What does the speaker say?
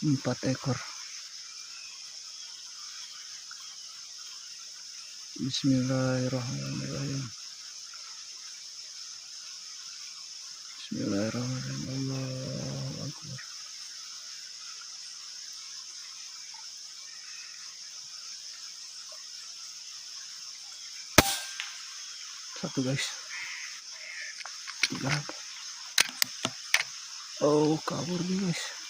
4 ekor. Bismillahirrahmanirrahim. Bismillahirrahmanirrahim. Allahu Akbar. Satu guys. Oh, kabur nih guys.